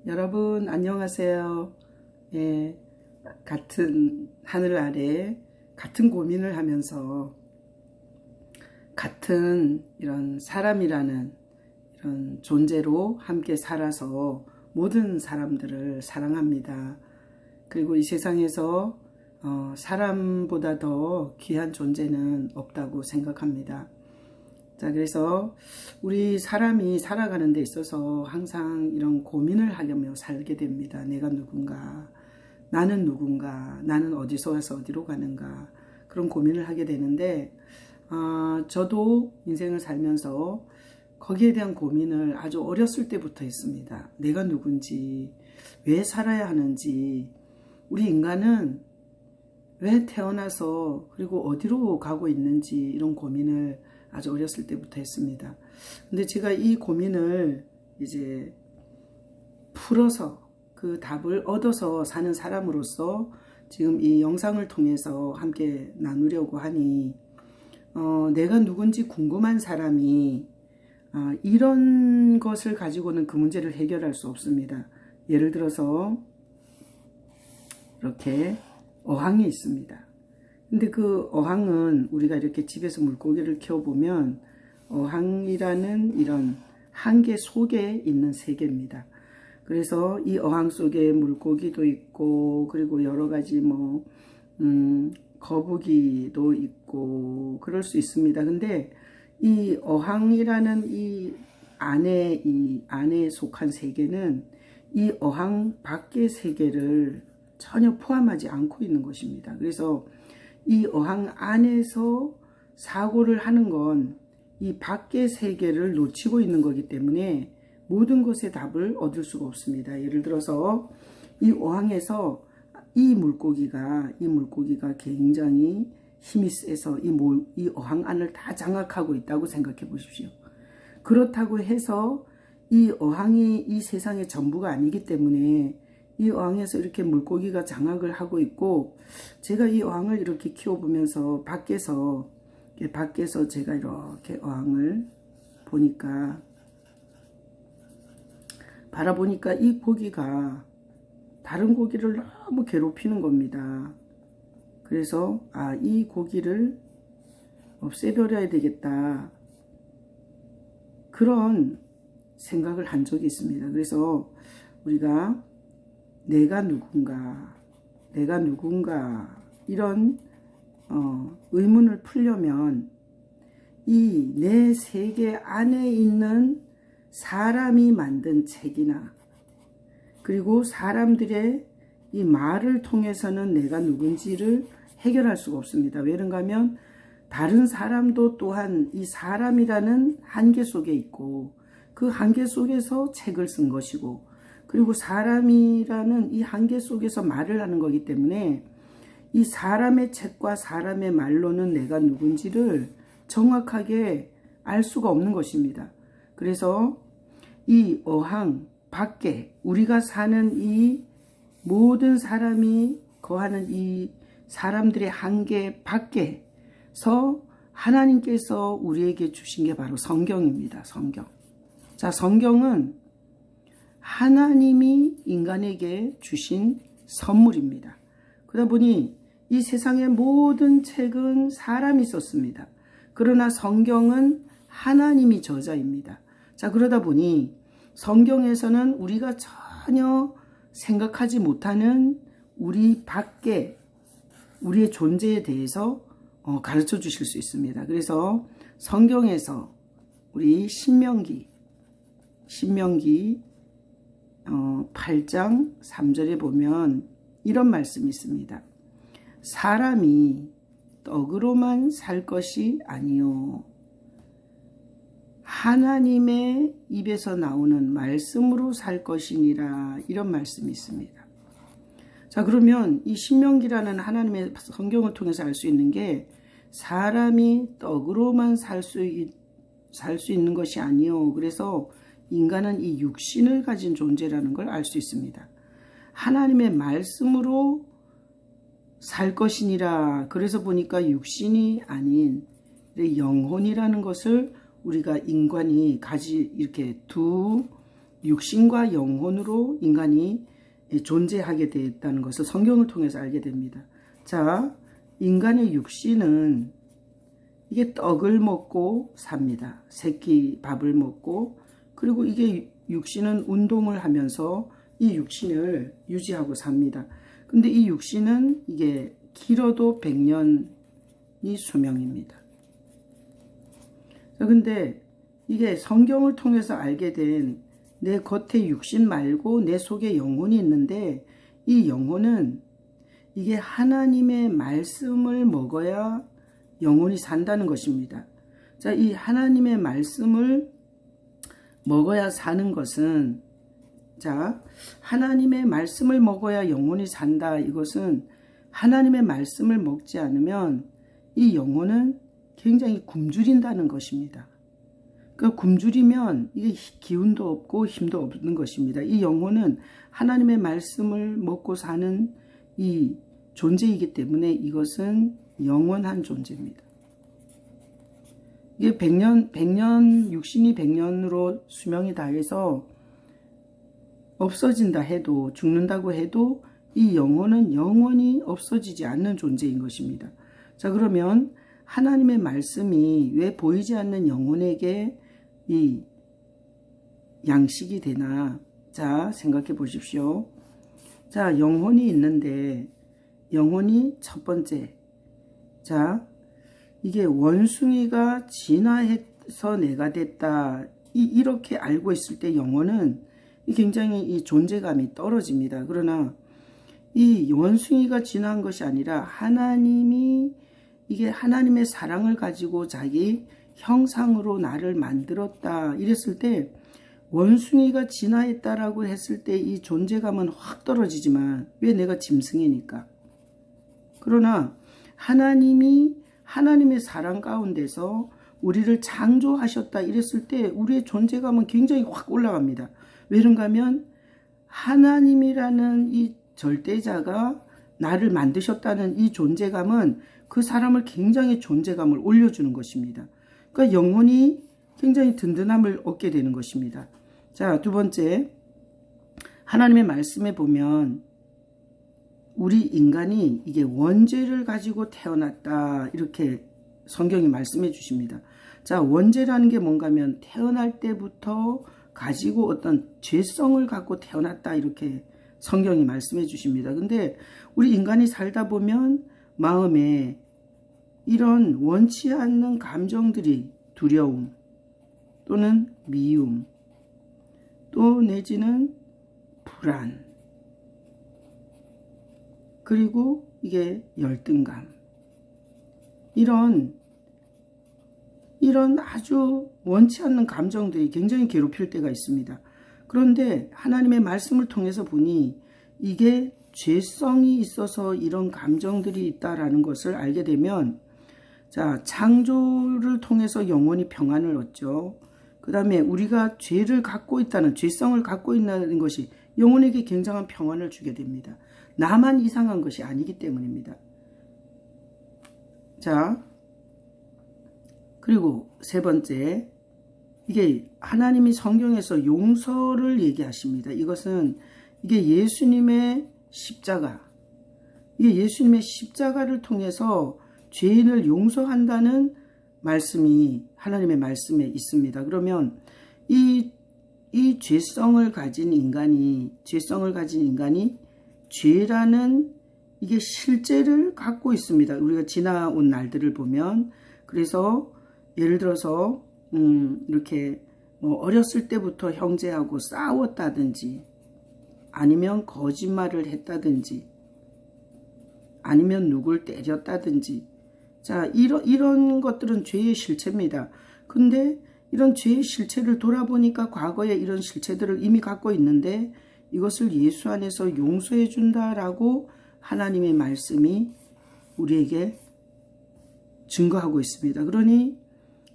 여러분 안녕하세요. 예, 같은 하늘 아래 같은 고민을 하면서 같은 이런 사람이라는 이런 존재로 함께 살아서 모든 사람들을 사랑합니다. 그리고 이 세상에서 사람보다 더 귀한 존재는 없다고 생각합니다. 자, 그래서 우리 사람이 살아가는 데 있어서 항상 이런 고민을 하려며 살게 됩니다. 내가 누군가, 나는 누군가, 나는 어디서 와서 어디로 가는가, 그런 고민을 하게 되는데, 저도 인생을 살면서 거기에 대한 고민을 아주 어렸을 때부터 했습니다. 내가 누군지, 왜 살아야 하는지, 우리 인간은 왜 태어나서 그리고 어디로 가고 있는지 이런 고민을 아주 어렸을 때부터 했습니다. 근데 제가 이 고민을 이제 풀어서 그 답을 얻어서 사는 사람으로서 지금 이 영상을 통해서 함께 나누려고 하니 내가 누군지 궁금한 사람이 이런 것을 가지고는 그 문제를 해결할 수 없습니다. 예를 들어서 이렇게 어항이 있습니다. 근데 그 어항은 우리가 이렇게 집에서 물고기를 키워보면 어항이라는 이런 한계 속에 있는 세계입니다. 그래서 이 어항 속에 물고기도 있고 그리고 여러 가지 거북이도 있고 그럴 수 있습니다. 근데 이 어항이라는 이 안에 속한 세계는 이 어항 밖의 세계를 전혀 포함하지 않고 있는 것입니다. 그래서 이 어항 안에서 사고를 하는 건 이 밖의 세계를 놓치고 있는 거기 때문에 모든 것의 답을 얻을 수가 없습니다. 예를 들어서 이 어항에서 이 물고기가 굉장히 힘이 세서 이 어항 안을 다 장악하고 있다고 생각해 보십시오. 그렇다고 해서 이 어항이 이 세상의 전부가 아니기 때문에 이 어항에서 이렇게 물고기가 장악을 하고 있고, 제가 이 어항을 이렇게 키워보면서 밖에서 제가 이렇게 어항을 바라보니까 이 고기가 다른 고기를 너무 괴롭히는 겁니다. 그래서 이 고기를 없애버려야 되겠다, 그런 생각을 한 적이 있습니다. 그래서 우리가 내가 누군가 이런 의문을 풀려면 이 내 세계 안에 있는 사람이 만든 책이나 그리고 사람들의 이 말을 통해서는 내가 누군지를 해결할 수가 없습니다. 왜 그런가 하면 다른 사람도 또한 이 사람이라는 한계 속에 있고 그 한계 속에서 책을 쓴 것이고, 그리고 사람이라는 이 한계 속에서 말을 하는 거기 때문에 이 사람의 책과 사람의 말로는 내가 누군지를 정확하게 알 수가 없는 것입니다. 그래서 이 어항 밖에, 우리가 사는 이 모든 사람이 거하는 이 사람들의 한계 밖에서 하나님께서 우리에게 주신 게 바로 성경입니다. 성경. 자, 성경은 하나님이 인간에게 주신 선물입니다. 그러다 보니 이 세상의 모든 책은 사람이 썼습니다. 그러나 성경은 하나님이 저자입니다. 자, 그러다 보니 성경에서는 우리가 전혀 생각하지 못하는 우리 밖에 우리의 존재에 대해서 가르쳐 주실 수 있습니다. 그래서 성경에서 우리 신명기 8장 3절에 보면 이런 말씀이 있습니다. 사람이 떡으로만 살 것이 아니요 하나님의 입에서 나오는 말씀으로 살 것이니라, 이런 말씀이 있습니다. 자, 그러면 이 신명기라는 하나님의 성경을 통해서 알 수 있는 게 사람이 떡으로만 살 수 있는 것이 아니요, 그래서 인간은 이 육신을 가진 존재라는 걸 알 수 있습니다. 하나님의 말씀으로 살 것이니라. 그래서 보니까 육신이 아닌 영혼이라는 것을 우리가 인간이 이렇게 두 육신과 영혼으로 인간이 존재하게 되었다는 것을 성경을 통해서 알게 됩니다. 자, 인간의 육신은 이게 떡을 먹고 삽니다. 새끼 밥을 먹고, 그리고 이게 육신은 운동을 하면서 이 육신을 유지하고 삽니다. 근데 이 육신은 이게 길어도 100년이 수명입니다. 근데 이게 성경을 통해서 알게 된 내 겉에 육신 말고 내 속에 영혼이 있는데, 이 영혼은 이게 하나님의 말씀을 먹어야 영혼이 산다는 것입니다. 자, 이 하나님의 말씀을 먹어야 사는 것은, 자, 하나님의 말씀을 먹어야 영혼이 산다. 이것은 하나님의 말씀을 먹지 않으면 이 영혼은 굉장히 굶주린다는 것입니다. 그 굶주리면 이게 기운도 없고 힘도 없는 것입니다. 이 영혼은 하나님의 말씀을 먹고 사는 이 존재이기 때문에 이것은 영원한 존재입니다. 이게 100년, 육신이 100년으로 수명이 다해서 없어진다 해도, 죽는다고 해도 이 영혼은 영원히 없어지지 않는 존재인 것입니다. 자, 그러면 하나님의 말씀이 왜 보이지 않는 영혼에게 이 양식이 되나? 자, 생각해 보십시오. 자, 영혼이 있는데, 영혼이 첫 번째, 자, 이게 원숭이가 진화해서 내가 됐다, 이렇게 알고 있을 때 영혼은 굉장히 이 존재감이 떨어집니다. 그러나 이 원숭이가 진화한 것이 아니라 하나님이, 이게 하나님의 사랑을 가지고 자기 형상으로 나를 만들었다 이랬을 때, 원숭이가 진화했다라고 했을 때 이 존재감은 확 떨어지지만, 왜? 내가 짐승이니까. 그러나 하나님이 하나님의 사랑 가운데서 우리를 창조하셨다 이랬을 때 우리의 존재감은 굉장히 확 올라갑니다. 왜 그런가 하면 하나님이라는 이 절대자가 나를 만드셨다는 이 존재감은 그 사람을 굉장히 존재감을 올려주는 것입니다. 그러니까 영혼이 굉장히 든든함을 얻게 되는 것입니다. 자, 두 번째, 하나님의 말씀에 보면 우리 인간이 이게 원죄를 가지고 태어났다 이렇게 성경이 말씀해 주십니다. 자, 원죄라는 게 뭔가 하면 태어날 때부터 가지고 어떤 죄성을 갖고 태어났다 이렇게 성경이 말씀해 주십니다. 근데 우리 인간이 살다 보면 마음에 이런 원치 않는 감정들이, 두려움 또는 미움 또 내지는 불안, 그리고 이게 열등감, 이런 아주 원치 않는 감정들이 굉장히 괴롭힐 때가 있습니다. 그런데 하나님의 말씀을 통해서 보니 이게 죄성이 있어서 이런 감정들이 있다라는 것을 알게 되면, 자, 창조를 통해서 영원히 평안을 얻죠. 그 다음에 우리가 죄를 갖고 있다는, 죄성을 갖고 있다는 것이 영혼에게 굉장한 평안을 주게 됩니다. 나만 이상한 것이 아니기 때문입니다. 자, 그리고 세 번째, 이게 하나님이 성경에서 용서를 얘기하십니다. 이것은 이게 예수님의 십자가, 이게 예수님의 십자가를 통해서 죄인을 용서한다는 말씀이 하나님의 말씀에 있습니다. 그러면 이 죄성을 가진 인간이 죄라는 이게 실제를 갖고 있습니다. 우리가 지나온 날들을 보면, 그래서 예를 들어서 이렇게 뭐 어렸을 때부터 형제하고 싸웠다든지, 아니면 거짓말을 했다든지, 아니면 누굴 때렸다든지, 자, 이런 것들은 죄의 실체입니다. 근데 이런 죄의 실체를 돌아보니까 과거에 이런 실체들을 이미 갖고 있는데 이것을 예수 안에서 용서해 준다라고 하나님의 말씀이 우리에게 증거하고 있습니다. 그러니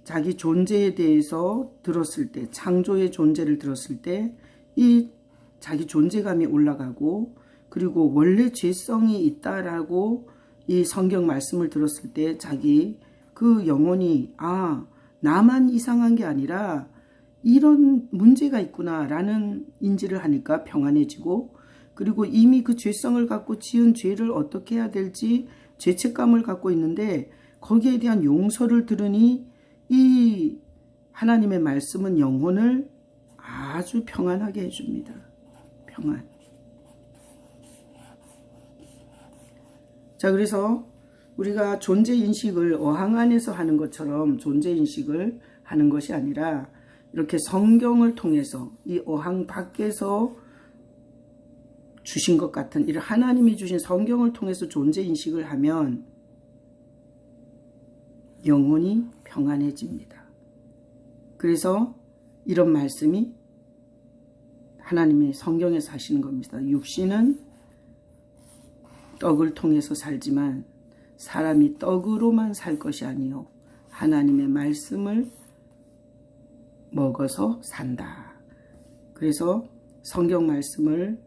자기 존재에 대해서 들었을 때, 창조의 존재를 들었을 때 이 자기 존재감이 올라가고, 그리고 원래 죄성이 있다라고 이 성경 말씀을 들었을 때 자기 그 영혼이, 아, 나만 이상한 게 아니라 이런 문제가 있구나라는 인지를 하니까 평안해지고, 그리고 이미 그 죄성을 갖고 지은 죄를 어떻게 해야 될지 죄책감을 갖고 있는데 거기에 대한 용서를 들으니 이 하나님의 말씀은 영혼을 아주 평안하게 해줍니다. 평안. 자, 그래서 우리가 존재인식을 어항 안에서 하는 것처럼 존재인식을 하는 것이 아니라 이렇게 성경을 통해서 이 어항 밖에서 주신 것 같은 이런 하나님이 주신 성경을 통해서 존재인식을 하면 영혼이 평안해집니다. 그래서 이런 말씀이 하나님이 성경에서 하시는 겁니다. 육신은 떡을 통해서 살지만 사람이 떡으로만 살 것이 아니요 하나님의 말씀을 먹어서 산다. 그래서 성경 말씀을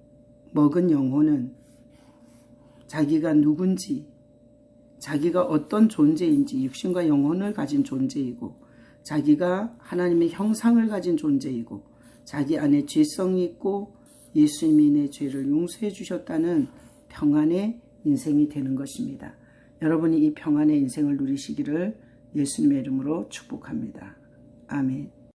먹은 영혼은 자기가 누군지, 자기가 어떤 존재인지, 육신과 영혼을 가진 존재이고, 자기가 하나님의 형상을 가진 존재이고, 자기 안에 죄성이 있고 예수님이 내 죄를 용서해 주셨다는 평안의 인생이 되는 것입니다. 여러분이 이 평안의 인생을 누리시기를 예수님의 이름으로 축복합니다. 아멘.